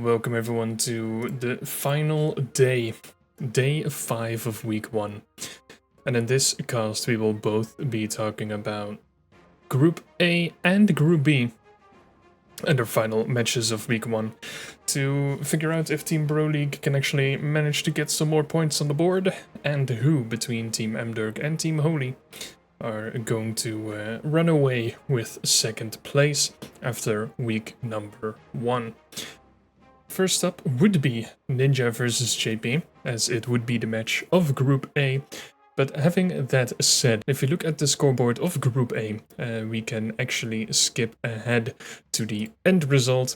welcome everyone to the final day 5 of week 1. And in this cast we will both be talking about Group A and Group B and their final matches of week 1 to figure out if Team Pro League can actually manage to get some more points on the board and who between Team Mdirk and Team Holy are going to run away with second place after week number 1. First up would be Ninja versus JP, as it would be the match of Group A. But having that said, if you look at the scoreboard of Group A, we can actually skip ahead to the end result,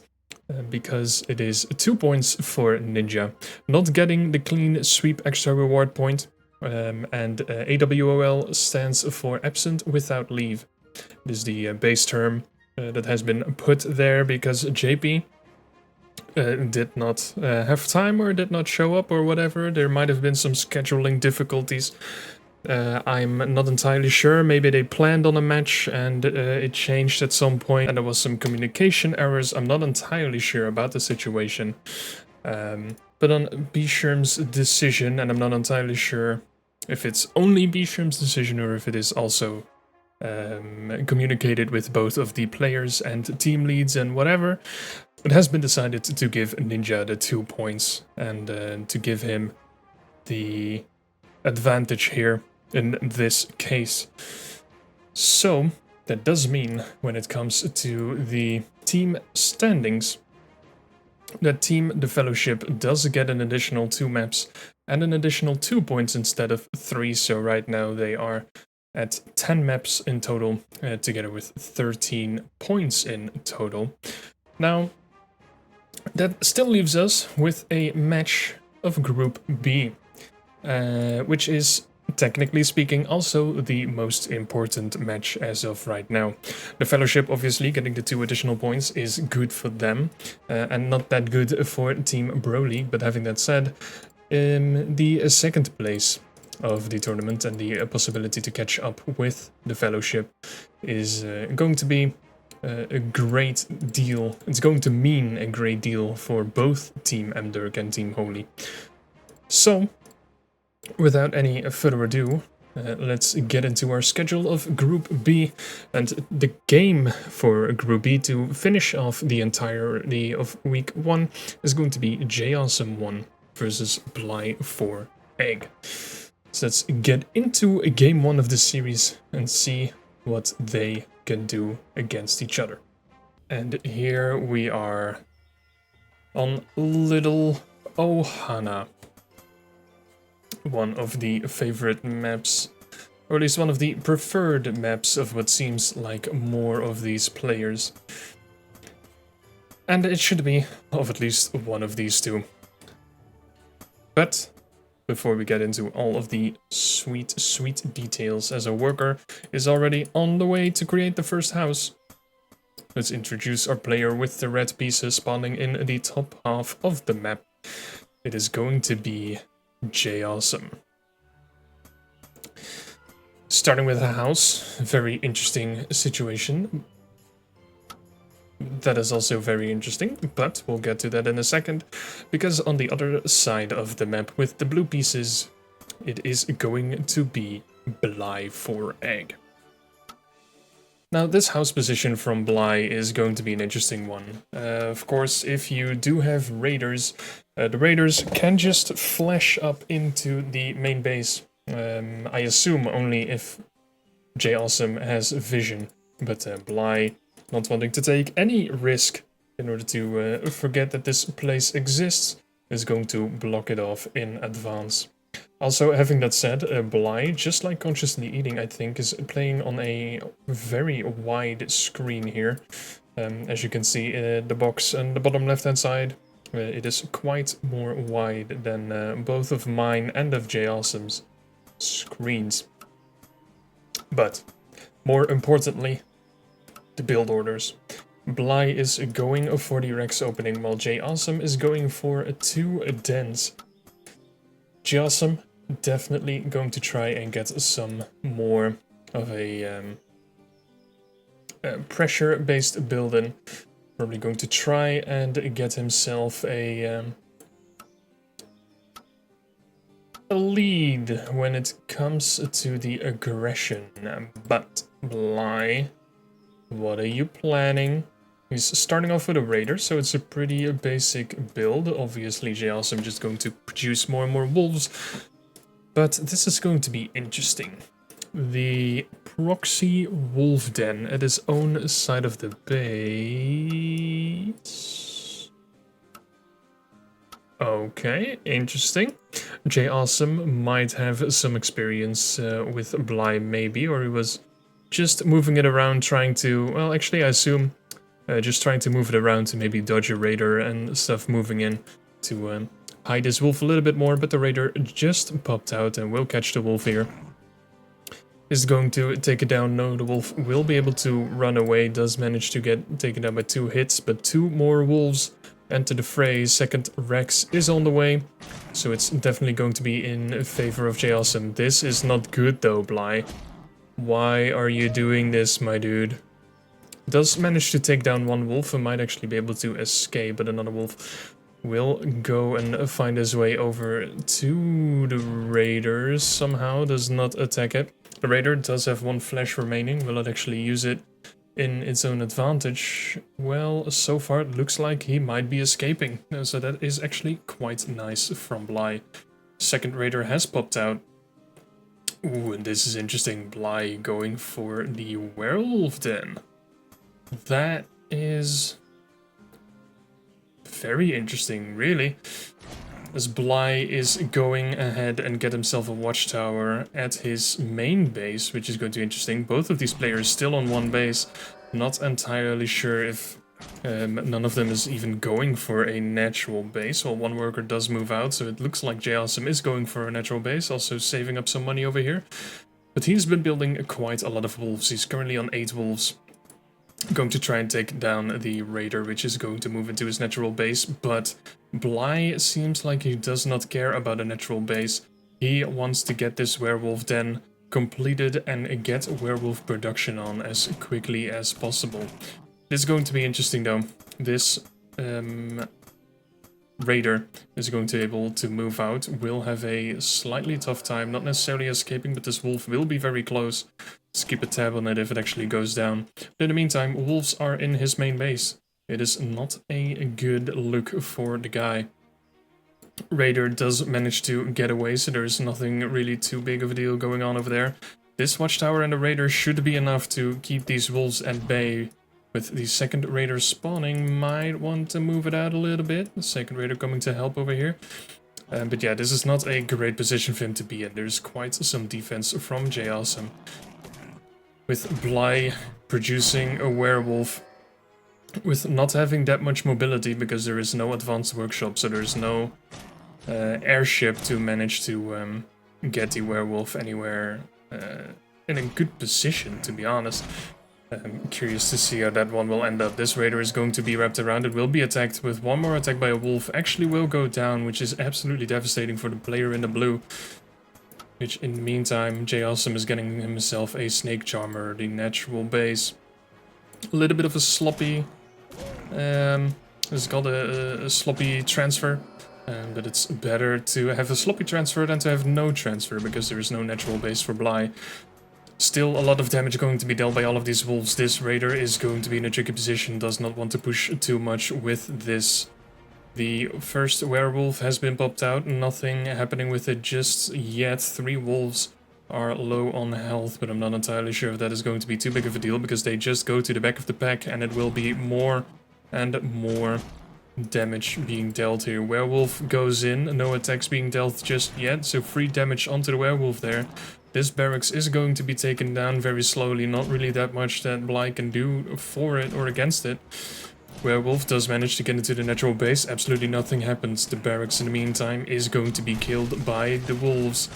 because it is 2 points for Ninja, not getting the clean sweep extra reward point. And AWOL stands for absent without leave. This is the base term that has been put there because JP did not have time or did not show up or whatever. There might have been some scheduling difficulties. I'm not entirely sure. Maybe they planned on a match and it changed at some point and there was some communication errors. I'm not entirely sure about the situation. But on Bisherm's decision, and I'm not entirely sure if it's only Bisherm's decision or if it is also communicated with both of the players and team leads and whatever, it has been decided to give Ninja the 2 points and to give him the advantage here in this case. So that does mean when it comes to the team standings, that Team The Fellowship does get an additional 2 maps and an additional 2 points instead of 3, so right now they are at 10 maps in total, together with 13 points in total. Now, that still leaves us with a match of Group B, which is technically speaking also the most important match as of right now. The Fellowship obviously getting the 2 additional points is good for them, and not that good for Team Pro League, but having that said, the second place of the tournament and the possibility to catch up with the Fellowship is going to be a great deal. It's going to mean a great deal for both Team Mdirk and Team Holy. So, without any further ado, let's get into our schedule of Group B, and the game for Group B to finish off the entirety of week 1 is going to be JAwesome1 versus Bly for Egg. So let's get into game 1 of the series and see what they can do against each other. And here we are on Little Ohana, one of the favorite maps, or at least one of the preferred maps of what seems like more of these players. And it should be of at least one of these two. But before we get into all of the sweet details, as a worker is already on the way to create the first house, let's introduce our player with the red pieces spawning in the top half of the map. It is going to be JAwesome. Starting with a house, very interesting situation. That is also very interesting, but we'll get to that in a second, because on the other side of the map with the blue pieces, it is going to be Bly for Egg. Now, this house position from Bly is going to be an interesting one. Of course, if you do have raiders, the raiders can just flash up into the main base. I assume only if JAwesome has vision, but Bly, not wanting to take any risk in order to forget that this place exists, is going to block it off in advance. Also, having that said, Bly, just like Consciously Eating, I think, is playing on a very wide screen here. As you can see, the box on the bottom left-hand side, it is quite more wide than both of mine and of JAwesome's screens. But, more importantly, the build orders. Bly is going for the Rex opening, while JAwesome is going for 2 dens. JAwesome definitely going to try and get some more of a pressure-based build in. Probably going to try and get himself a lead when it comes to the aggression. But Bly, what are you planning? He's starting off with a raider, so it's a pretty basic build. Obviously, I'm just going to produce more and more wolves. But this is going to be interesting. The proxy wolf den at his own side of the base. Okay, interesting. Awesome might have some experience with Bly maybe, or he was just moving it around trying to, well actually I assume just trying to move it around to maybe dodge a raider and stuff moving in to hide his wolf a little bit more, but the raider just popped out and will catch the wolf here. Is going to take it down. No, the wolf will be able to run away. Does manage to get taken down by 2 hits, but 2 more wolves enter the fray. Second Rex is on the way, so it's definitely going to be in favor of Awesome. This is not good though, Bly. Why are you doing this, my dude? Does manage to take down 1 wolf and might actually be able to escape, but another wolf will go and find his way over to the raiders somehow. Does not attack it. The raider does have 1 flesh remaining. Will it actually use it in its own advantage? Well, so far it looks like he might be escaping. So that is actually quite nice from Bly. Second raider has popped out. Ooh, and this is interesting. Bly going for the werewolf den. That is very interesting, really. As Bly is going ahead and get himself a watchtower at his main base, which is going to be interesting. Both of these players still on 1 base. Not entirely sure if none of them is even going for a natural base. Well, 1 worker does move out, so it looks like Awesome is going for a natural base, also saving up some money over here. But he's been building quite a lot of wolves. He's currently on 8 wolves. Going to try and take down the raider, which is going to move into his natural base, but Bly seems like he does not care about a natural base. He wants to get this werewolf den completed and get werewolf production on as quickly as possible. This is going to be interesting though. This raider is going to be able to move out, will have a slightly tough time, not necessarily escaping, but this wolf will be very close. Let's keep a tab on it if it actually goes down. But in the meantime, wolves are in his main base. It is not a good look for the guy. Raider does manage to get away, so there's nothing really too big of a deal going on over there. This watchtower and the raider should be enough to keep these wolves at bay. With the second raider spawning, might want to move it out a little bit. The second raider coming to help over here. But yeah, this is not a great position for him to be in. There's quite some defense from Awesome. With Bly producing a werewolf, with not having that much mobility because there is no advanced workshop, so there's no airship to manage to get the werewolf anywhere in a good position, to be honest. I'm curious to see how that one will end up. This raider is going to be wrapped around. It will be attacked with 1 more attack by a wolf. Actually will go down, which is absolutely devastating for the player in the blue. Which in the meantime, Awesome is getting himself a snake charmer, the natural base. A little bit of a sloppy, it's called a sloppy transfer. But it's better to have a sloppy transfer than to have no transfer, because there is no natural base for Bly. Still a lot of damage going to be dealt by all of these wolves. This raider is going to be in a tricky position, does not want to push too much with this. The first werewolf has been popped out, nothing happening with it just yet. 3 wolves are low on health, but I'm not entirely sure if that is going to be too big of a deal, because they just go to the back of the pack and it will be more and more damage being dealt here. Werewolf goes in, no attacks being dealt just yet, so free damage onto the werewolf there. This barracks is going to be taken down very slowly, not really that much that Bly can do for it or against it. Werewolf does manage to get into the natural base, absolutely nothing happens. The barracks in the meantime is going to be killed by the wolves.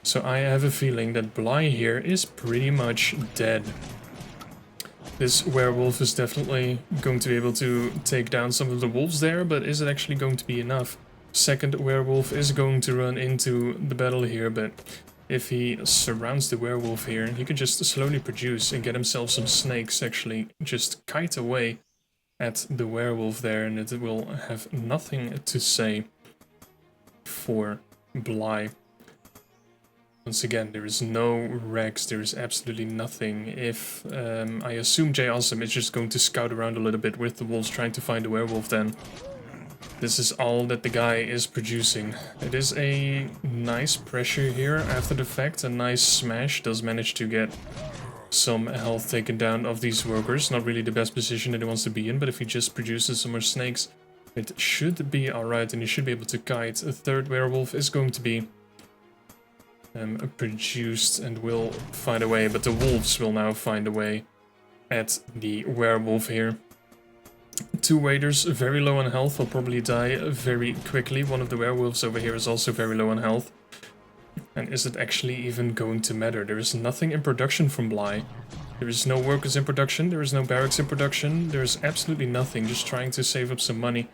So I have a feeling that Bly here is pretty much dead. This werewolf is definitely going to be able to take down some of the wolves there, but is it actually going to be enough? Second werewolf is going to run into the battle here, but if he surrounds the werewolf here, he can just slowly produce and get himself some snakes, actually just kite away at the werewolf there, and it will have nothing to say for Bly. Once again, there is no Rex, there is absolutely nothing. If I assume J Awesome is just going to scout around a little bit with the wolves trying to find a werewolf, then this is all that the guy is producing. It is a nice pressure here after the fact, a nice smash, does manage to get some health taken down of these workers. Not really the best position that he wants to be in, but if he just produces some more snakes, it should be alright, and he should be able to kite. A third werewolf is going to be produced and will find a way, but the wolves will now find a way at the werewolf here. Two waiters, very low on health, will probably die very quickly. One of the werewolves over here is also very low on health. And is it actually even going to matter? There is nothing in production from Bly. There is no workers in production, there is no barracks in production, there is absolutely nothing, just trying to save up some money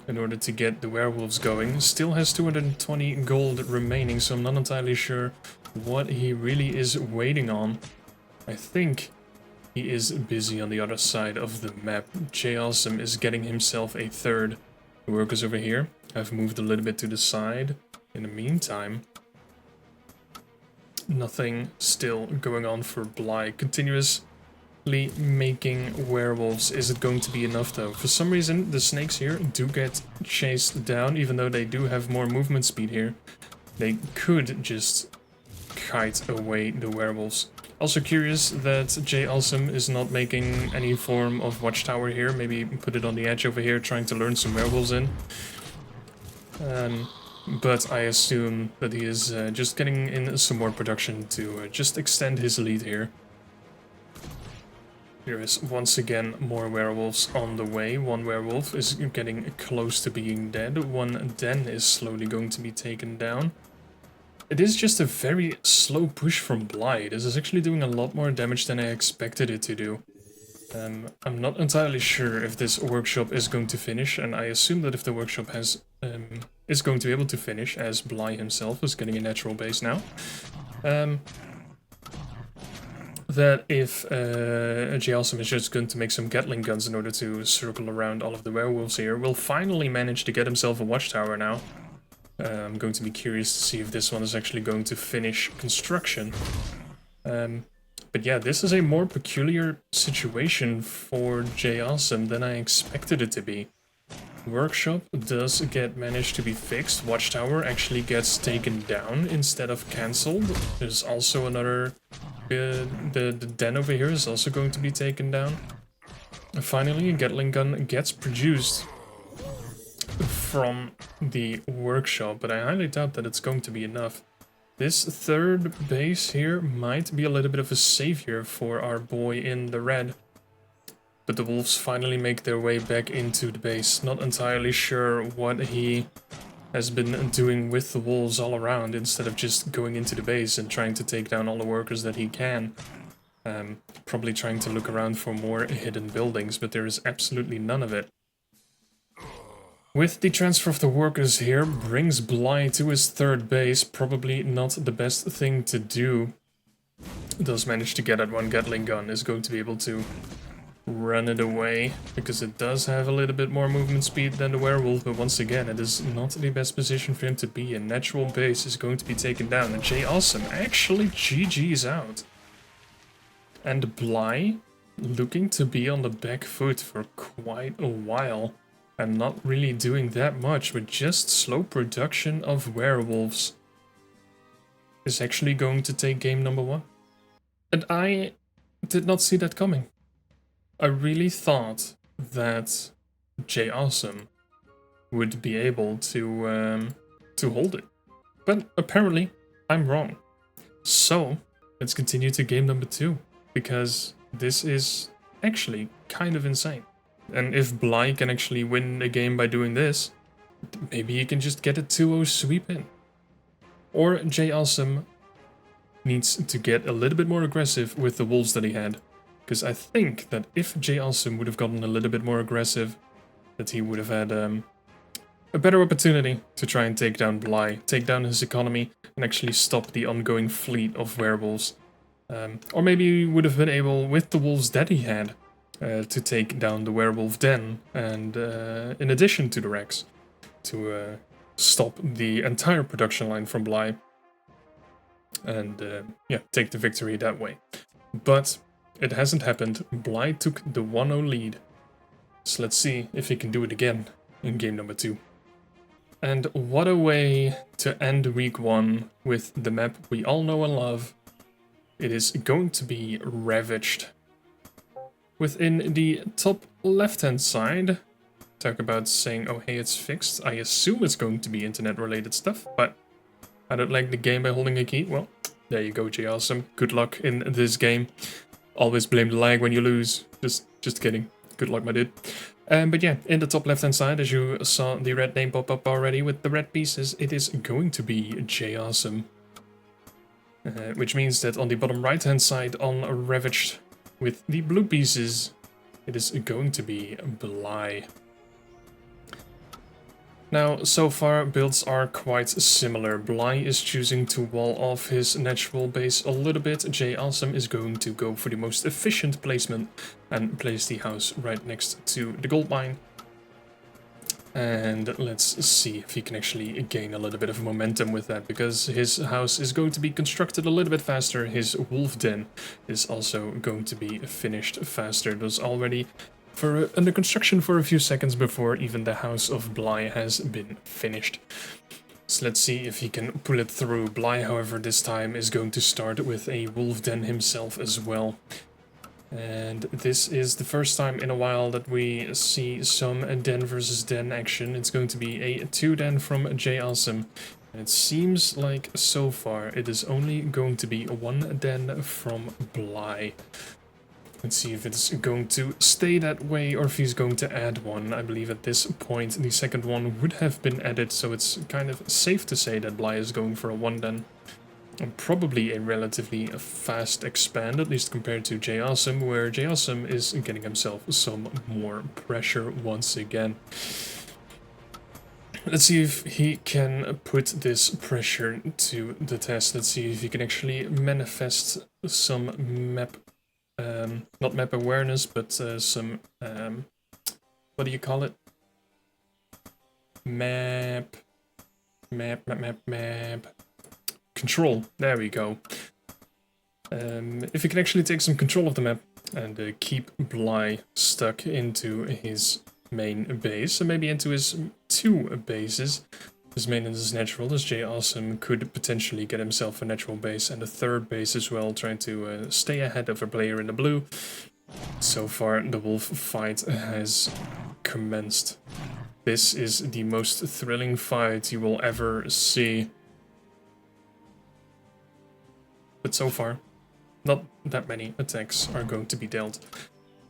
in order to get the werewolves going. Still has 220 gold remaining, so I'm not entirely sure what he really is waiting on. I think he is busy on the other side of the map. J Awesome is getting himself a third. The workers over here have moved a little bit to the side. In the meantime, nothing still going on for Bly. Continuously making werewolves. Is it going to be enough though? For some reason, the snakes here do get chased down, even though they do have more movement speed here. They could just kite away the werewolves. Also curious that J Awesome is not making any form of watchtower here. Maybe put it on the edge over here, trying to learn some werewolves in. But I assume that he is just getting in some more production to just extend his lead here. There is once again more werewolves on the way. One werewolf is getting close to being dead. One den is slowly going to be taken down. It is just a very slow push from Bly. This is actually doing a lot more damage than I expected it to do. I'm not entirely sure if this workshop is going to finish, and I assume that if the workshop is going to be able to finish, as Bly himself is getting a natural base now, that if J Awesome is just going to make some Gatling guns in order to circle around all of the werewolves here, will finally manage to get himself a watchtower now. I'm going to be curious to see if this one is actually going to finish construction. But yeah, this is a more peculiar situation for J Awesome than I expected it to be. Workshop does get managed to be fixed. Watchtower actually gets taken down instead of cancelled. There's also another... the den over here is also going to be taken down. And finally, a Gatling gun gets produced from the workshop, but I highly doubt that it's going to be enough. This third base here might be a little bit of a savior for our boy in the red. But the wolves finally make their way back into the base. Not entirely sure what he has been doing with the wolves all around, instead of just going into the base and trying to take down all the workers that he can. Probably trying to look around for more hidden buildings, but there is absolutely none of it. With the transfer of the workers here, brings Bly to his third base. Probably not the best thing to do. Does manage to get at one Gatling gun, is going to be able to run it away, because it does have a little bit more movement speed than the werewolf, but once again, it is not the best position for him to be in. Natural base is going to be taken down, and J Awesome actually GG's out. And Bly looking to be on the back foot for quite a while. And not really doing that much, with just slow production of werewolves, is actually going to take game number 1. And I did not see that coming. I really thought that J Awesome would be able to hold it. But apparently, I'm wrong. So, let's continue to game number 2, because this is actually kind of insane. And if Bly can actually win a game by doing this, maybe he can just get a 2-0 sweep in. Or J Awesome needs to get a little bit more aggressive with the wolves that he had. Because I think that if J Awesome would have gotten a little bit more aggressive, that he would have had a better opportunity to try and take down Bly, take down his economy, and actually stop the ongoing fleet of werewolves. Or maybe he would have been able, with the wolves that he had, to take down the werewolf den, and in addition to the Rex, to stop the entire production line from Bly, and yeah, take the victory that way. But it hasn't happened. Bly took the 1-0 lead, so let's see if he can do it again in game number 2. And what a way to end week 1 with the map we all know and love. It is going to be Ravaged. Within the top left-hand side, talk about saying, oh hey, it's fixed. I assume it's going to be internet-related stuff, but I don't like the game by holding a key. Well, there you go, J Awesome. Good luck in this game. Always blame the lag when you lose. Just kidding. Good luck, my dude. But yeah, in the top left-hand side, as you saw the red name pop up already with the red pieces, it is going to be J Awesome. Which means that on the bottom right-hand side on Ravaged with the blue pieces, it is going to be Bly. Now, so far, builds are quite similar. Bly is choosing to wall off his natural base a little bit. J Awesome is going to go for the most efficient placement and place the house right next to the gold mine. And let's see if he can actually gain a little bit of momentum with that, because his house is going to be constructed a little bit faster. His wolf den is also going to be finished faster. It was already under construction for a few seconds before even the house of Bly has been finished. So let's see if he can pull it through. Bly, however, this time is going to start with a wolf den himself as well. And this is the first time in a while that we see some den versus den action. It's going to be a 2-den from J Awesome. And it seems like so far it is only going to be a 1-den from Bly. Let's see if it's going to stay that way or if he's going to add one. I believe at this point the second one would have been added, so it's kind of safe to say that Bly is going for a 1-den. And probably a relatively fast expand, at least compared to J Awesome, where J Awesome is getting himself some more pressure once again. Let's see if he can put this pressure to the test. Let's see if he can actually manifest some map, not map awareness, but some, what do you call it? Map. Control, there we go. If he can actually take some control of the map and keep Bly stuck into his main base, and maybe into his 2 bases, his main and his natural, as J Awesome could potentially get himself a natural base and a 3rd base as well, trying to stay ahead of a player in the blue. So far, the wolf fight has commenced. This is the most thrilling fight you will ever see. But so far, not that many attacks are going to be dealt.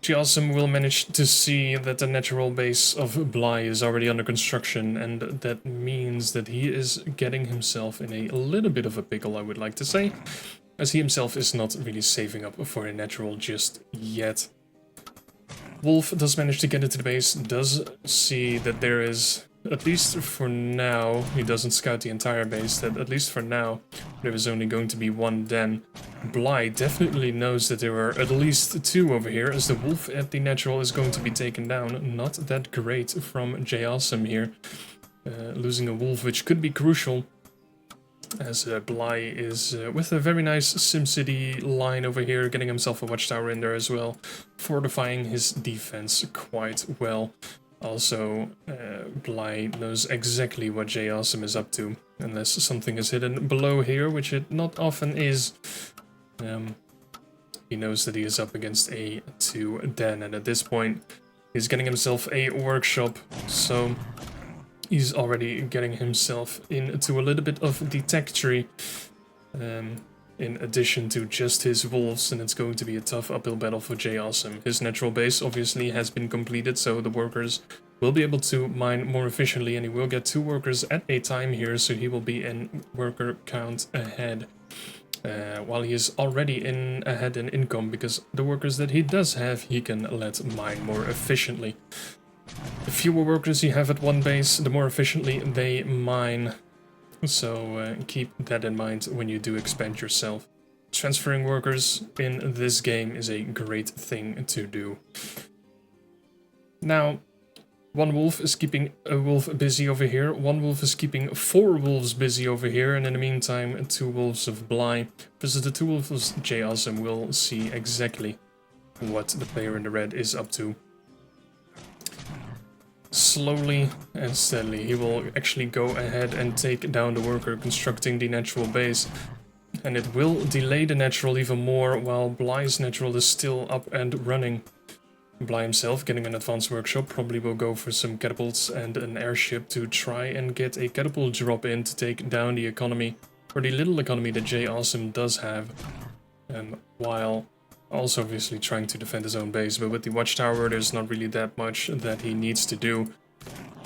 J Awesome will manage to see that the natural base of Bly is already under construction, and that means that he is getting himself in a little bit of a pickle, I would like to say, as he himself is not really saving up for a natural just yet. Wolf does manage to get into the base, does see that there is, at least for now, he doesn't scout the entire base, that at least for now there is only going to be 1 den. Bly definitely knows that there are at least 2 over here, as the wolf at the natural is going to be taken down. Not that great from J Awesome here, losing a wolf, which could be crucial, as Bly is with a very nice SimCity line over here, getting himself a watchtower in there as well, fortifying his defense quite well. Also, Bly knows exactly what J Awesome is up to, unless something is hidden below here, which it not often is. He knows that he is up against a 2-den, and at this point he's getting himself a workshop, so he's already getting himself into a little bit of the tech tree, in addition to just his wolves, and it's going to be a tough uphill battle for J Awesome. His natural base obviously has been completed, so the workers will be able to mine more efficiently, and he will get 2 workers at a time here, so he will be in worker count ahead. While he is already ahead in income, because the workers that he does have, he can let mine more efficiently. The fewer workers you have at one base, the more efficiently they mine. So keep that in mind when you do expand yourself. transferring workers in this game is a great thing to do. Now, one wolf is keeping a wolf busy over here, one wolf is keeping 4 wolves busy over here, and in the meantime 2 wolves of Bly versus the 2 wolves of J Awesome will see exactly what the player in the red is up to. Slowly and steadily he will actually go ahead and take down the worker constructing the natural base, and it will delay the natural even more while Bly's natural is still up and running. Bly himself, getting an advanced workshop, probably will go for some catapults and an airship to try and get a catapult drop in to take down the economy, or the little economy that J Awesome does have, while also obviously trying to defend his own base. But with the watchtower there's not really that much that he needs to do.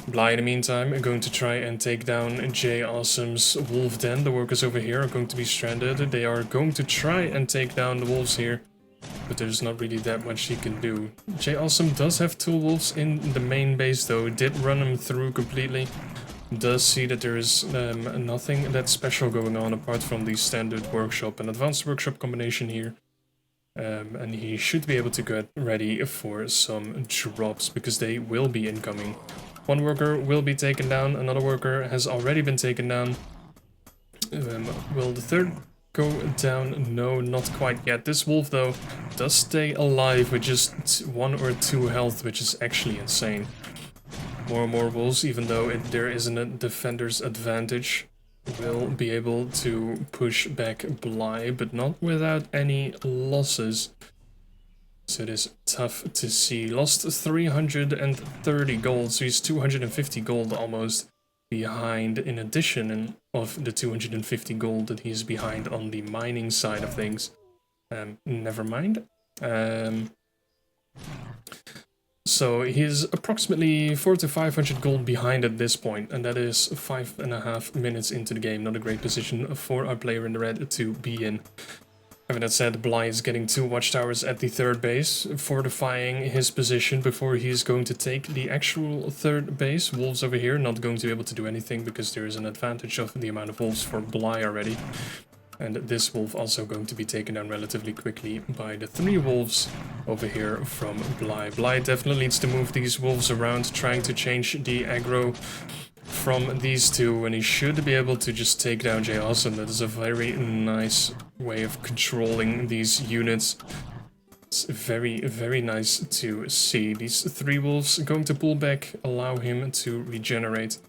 Bly in the meantime going to try and take down J Awesome's wolf den. The workers over here are going to be stranded. They are going to try and take down the wolves here, but there's not really that much he can do. J Awesome does have 2 wolves in the main base though, did run him through completely. Does see that there is nothing that special going on apart from the standard workshop and advanced workshop combination here. And he should be able to get ready for some drops because they will be incoming. One worker will be taken down, another worker has already been taken down. Will the third go down? No, not quite yet. This wolf though does stay alive with just 1 or 2 health, which is actually insane. More and more wolves, even though there isn't a defender's advantage, will be able to push back Bly, but not without any losses. So it is tough to see. Lost 330 gold, so he's 250 gold almost behind, in addition of the 250 gold that he's behind on the mining side of things. Never mind. So he's approximately 400 to 500 gold behind at this point, and that is 5.5 minutes into the game. Not a great position for our player in the red to be in. Having that said, Bly is getting 2 watchtowers at the 3rd base, fortifying his position before he is going to take the actual 3rd base. Wolves over here not going to be able to do anything because there is an advantage of the amount of wolves for Bly already. And this wolf also going to be taken down relatively quickly by the 3 wolves over here from Bly. Bly definitely needs to move these wolves around, trying to change the aggro from these 2, and he should be able to just take down J Awesome. That is a very nice way of controlling these units. It's very, very nice to see. These 3 wolves going to pull back, allow him to regenerate.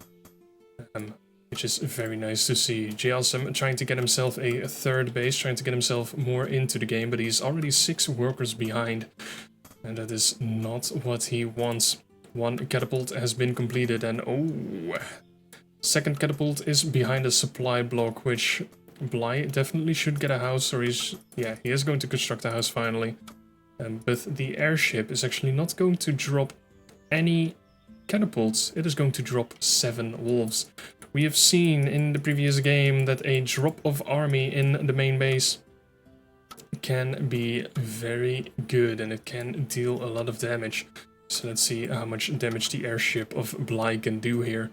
Which is very nice to see. J Awesome trying to get himself a 3rd base, trying to get himself more into the game, but he's already 6 workers behind. And that is not what he wants. 1 catapult has been completed, and oh, 2nd catapult is behind a supply block, which Bly definitely should get a house, or he is going to construct a house finally. But the airship is actually not going to drop any catapults. It is going to drop 7 wolves. We have seen in the previous game that a drop of army in the main base can be very good, and it can deal a lot of damage. So let's see how much damage the airship of Bly can do here.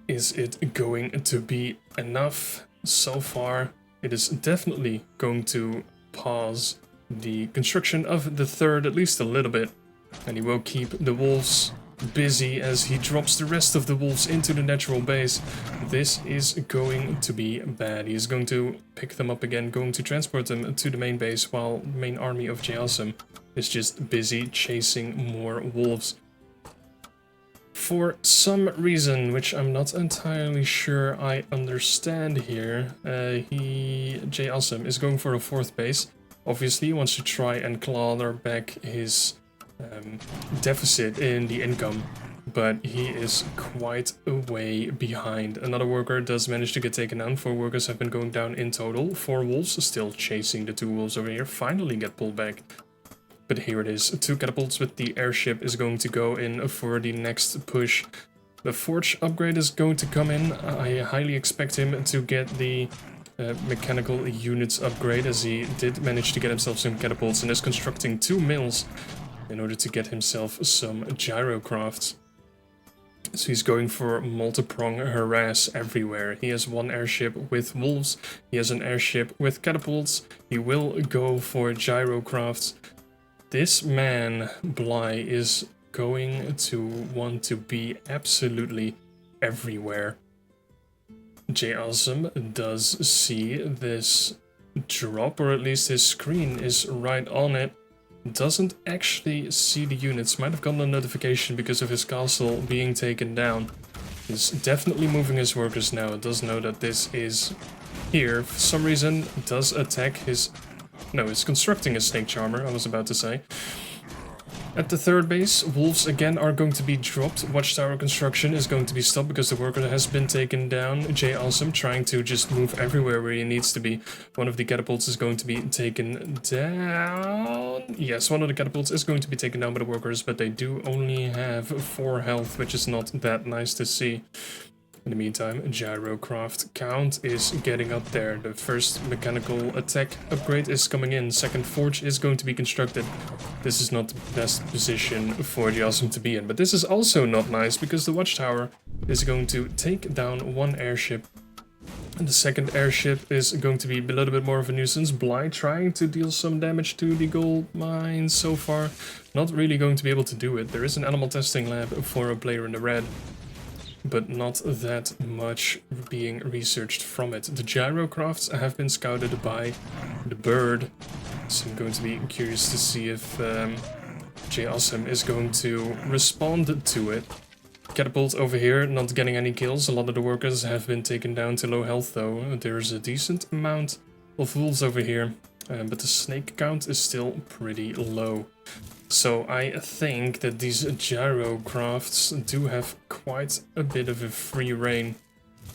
Is it going to be enough? So far, it is definitely going to pause the construction of the 3rd at least a little bit. And he will keep the wolves busy as he drops the rest of the wolves into the natural base. This is going to be bad. He is going to pick them up again, going to transport them to the main base, while the main army of J Awesome is just busy chasing more wolves. For some reason, which I'm not entirely sure I understand here, J Awesome is going for a 4th base. Obviously he wants to try and claw back his deficit in the income, but he is quite a way behind. Another worker does manage to get taken down. 4 workers have been going down in total. 4 wolves still chasing the 2 wolves over here, finally get pulled back. But here it is, 2 catapults with the airship is going to go in for the next push. The forge upgrade is going to come in. I highly expect him to get the mechanical units upgrade, as he did manage to get himself some catapults and is constructing 2 mills in order to get himself some gyrocrafts. So he's going for multi-prong harass everywhere. He has one airship with wolves. He has an airship with catapults. He will go for gyrocrafts. This man, Bly, is going to want to be absolutely everywhere. J Awesome does see this drop, or at least his screen is right on it. Doesn't actually see the units. Might have gotten a notification because of his castle being taken down. He's definitely moving his workers now. It does know that this is here. For some reason, does attack his... No, it's constructing a snake charmer, I was about to say. At the third base, wolves again are going to be dropped. Watchtower construction is going to be stopped because the worker has been taken down. J Awesome trying to just move everywhere where he needs to be. One of the catapults is going to be taken down. Yes, one of the catapults is going to be taken down by the workers, but they do only have 4 health, which is not that nice to see. In the meantime, gyrocraft count is getting up there. The first mechanical attack upgrade is coming in. Second forge is going to be constructed. This is not the best position for the Awesome to be in. But this is also not nice because the watchtower is going to take down 1 airship. And the second airship is going to be a little bit more of a nuisance. Bly trying to deal some damage to the gold mine so far. Not really going to be able to do it. There is an animal testing lab for a player in the red, but not that much being researched from it. The gyrocrafts have been scouted by the bird, so I'm going to be curious to see if J Awesome is going to respond to it. Catapult over here, not getting any kills. A lot of the workers have been taken down to low health though. There's a decent amount of wolves over here, but the snake count is still pretty low. So I think that these gyrocrafts do have quite a bit of a free reign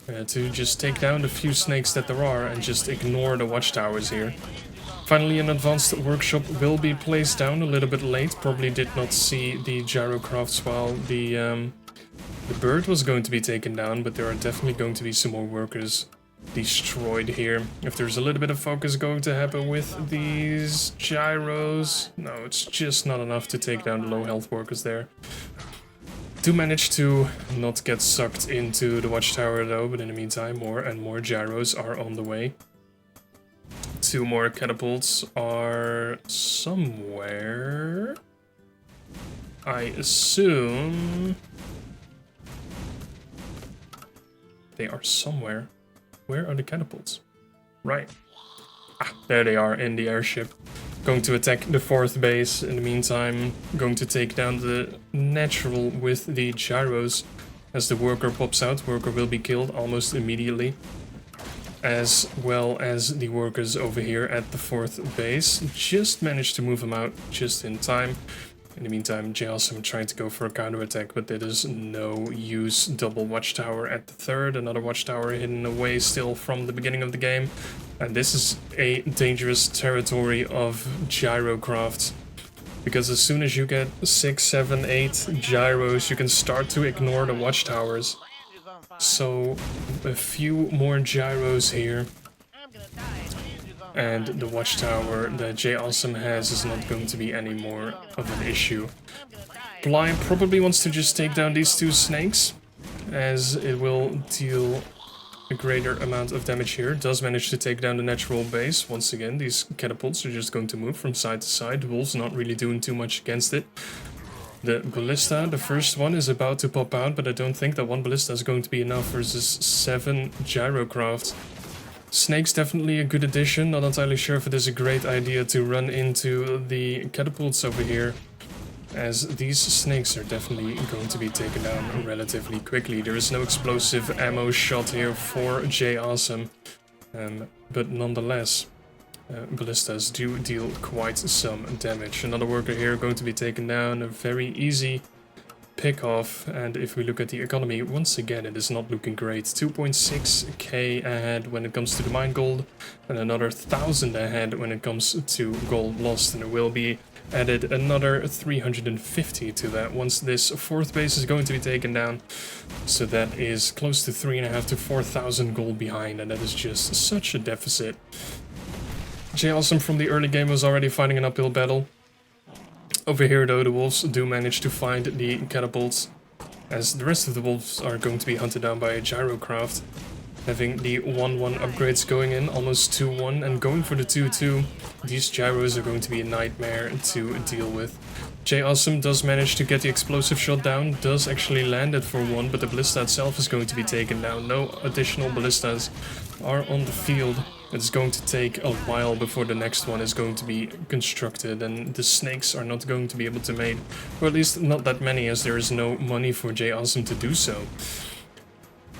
to just take down the few snakes that there are and just ignore the watchtowers here. Finally, an advanced workshop will be placed down a little bit late. Probably did not see the gyrocrafts while the bird was going to be taken down, but there are definitely going to be some more workers destroyed here. If there's a little bit of focus going to happen with these gyros, no, it's just not enough to take down the low health workers there. Do manage to not get sucked into the watchtower though, but in the meantime more and more gyros are on the way. 2 more catapults are somewhere. I assume they are somewhere. Where are the catapults? Right. Ah, there they are in the airship. Going to attack the 4th base. In the meantime, going to take down the natural with the gyros. As the worker pops out, worker will be killed almost immediately. As well as the workers over here at the 4th base. Just managed to move them out just in time. In the meantime, J Awesome trying to go for a counterattack, but it is no use. Double watchtower at the 3rd, another watchtower hidden away still from the beginning of the game. And this is a dangerous territory of gyrocrafts. Because as soon as you get 6, 7, 8 gyros, you can start to ignore the watchtowers. So, a few more gyros here. And the watchtower that J Awesome has is not going to be any more of an issue. Bly probably wants to just take down these 2 snakes, as it will deal a greater amount of damage here. Does manage to take down the natural base. Once again, these catapults are just going to move from side to side. The wolves not really doing too much against it. The ballista, the first one, is about to pop out, but I don't think that 1 ballista is going to be enough versus 7 gyrocrafts. Snake's definitely a good addition. Not entirely sure if it is a great idea to run into the catapults over here, as these snakes are definitely going to be taken down relatively quickly. There is no explosive ammo shot here for J Awesome, but nonetheless, ballistas do deal quite some damage. Another worker here going to be taken down. A very easy pick off, and if we look at the economy, once again it is not looking great. 2.6k ahead when it comes to the mine gold, and another 1,000 ahead when it comes to gold lost, and there will be added another 350 to that once this 4th base is going to be taken down. So that is close to 3.5 to 4,000 gold behind, and that is just such a deficit. J Awesome from the early game was already fighting an uphill battle. Over here though, the wolves do manage to find the catapults. as the rest of the wolves are going to be hunted down by a Gyrocraft. Having the 1-1 upgrades going in, almost 2-1, and going for the 2-2. These gyros are going to be a nightmare to deal with. J Awesome does manage to get the explosive shot down, does actually land it for 1, but the ballista itself is going to be taken down. No additional ballistas are on the field. It's going to take a while before the next one is going to be constructed, and the snakes are not going to be able to mate, or at least not that many, as there is no money for J Awesome to do so.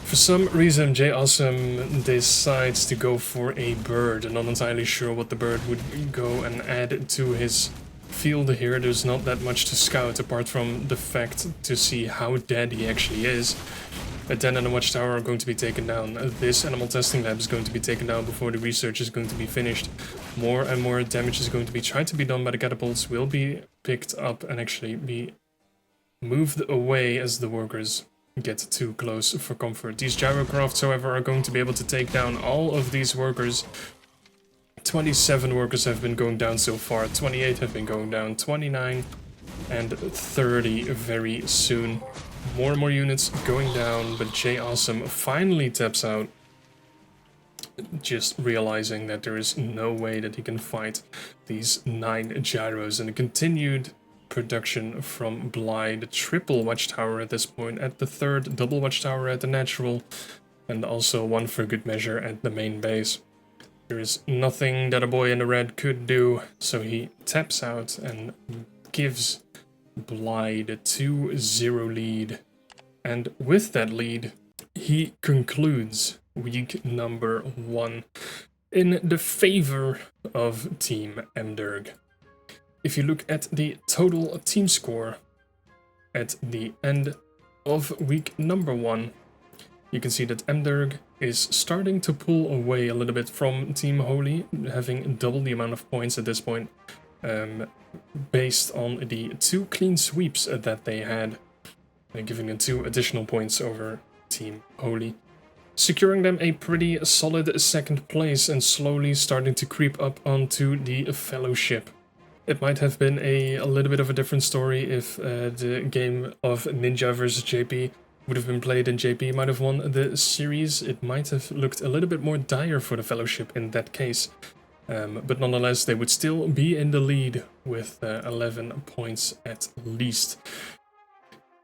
For some reason, J Awesome decides to go for a bird. I'm not entirely sure what the bird would go and add to his field here. There's not that much to scout, apart from the fact to see how dead he actually is. A den and a watchtower are going to be taken down. This animal testing lab is going to be taken down before the research is going to be finished. More and more damage is going to be tried to be done by the catapults, will be picked up and actually be moved away as the workers get too close for comfort. These Gyrocrafts, however, are going to be able to take down all of these workers. 27 workers have been going down so far, 28 have been going down, 29 and 30 very soon. More and more units going down, but J Awesome finally taps out, just realizing that there is no way that he can fight these 9 gyros, and a continued production from Bly, the triple watchtower at this point, at the 3rd double watchtower at the natural, and also 1 for good measure at the main base. There is nothing that a boy in the red could do, so he taps out and gives Bly the 2-0 lead. And with that lead, he concludes week number 1 in the favor of Team Mderg. If you look at the total team score at the end of week number 1, you can see that Mderg is starting to pull away a little bit from Team Holy, having double the amount of points at this point, based on the 2 clean sweeps that they had, giving them 2 additional points over Team Holy, securing them a pretty solid 2nd place and slowly starting to creep up onto the Fellowship. It might have been a little bit of a different story if the game of Ninja versus JP would have been played and JP might have won the series. It might have looked a little bit more dire for the Fellowship in that case. But nonetheless, they would still be in the lead with 11 points at least.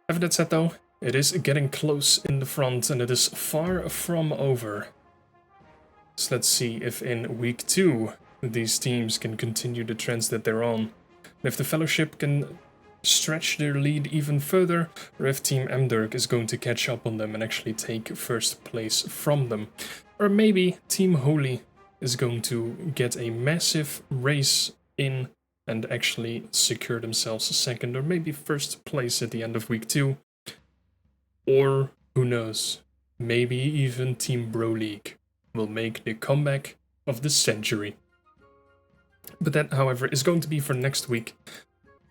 Having that said though, it is getting close in the front and it is far from over. So let's see if in week 2 these teams can continue the trends that they're on. And if the Fellowship can stretch their lead even further, or if Team Mderg is going to catch up on them and actually take 1st place from them. Or maybe Team Holy is going to get a massive race in and actually secure themselves 2nd or maybe 1st place at the end of week 2. Or, who knows, maybe even Team Pro League will make the comeback of the century. But that, however, is going to be for next week,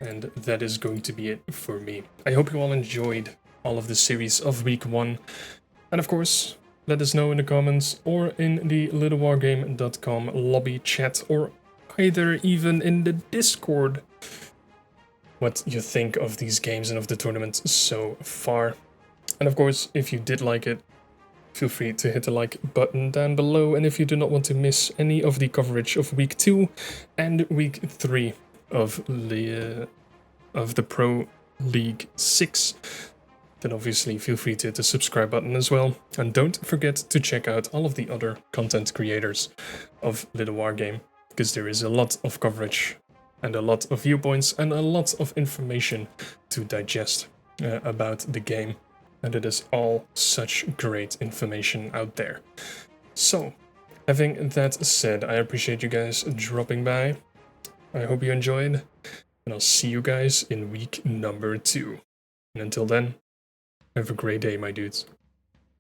and that is going to be it for me. I hope you all enjoyed all of the series of week 1, and of course, let us know in the comments or in the littlewargame.com lobby chat, or either even in the Discord, what you think of these games and of the tournament so far. And of course, if you did like it, feel free to hit the like button down below, and if you do not want to miss any of the coverage of week 2 and week 3 of the Pro League 6, then obviously feel free to hit the subscribe button as well. And don't forget to check out all of the other content creators of Littlewargame, because there is a lot of coverage and a lot of viewpoints and a lot of information to digest about the game. And it is all such great information out there. So, having that said, I appreciate you guys dropping by. I hope you enjoyed, and I'll see you guys in week number 2. And until then, have a great day, my dudes.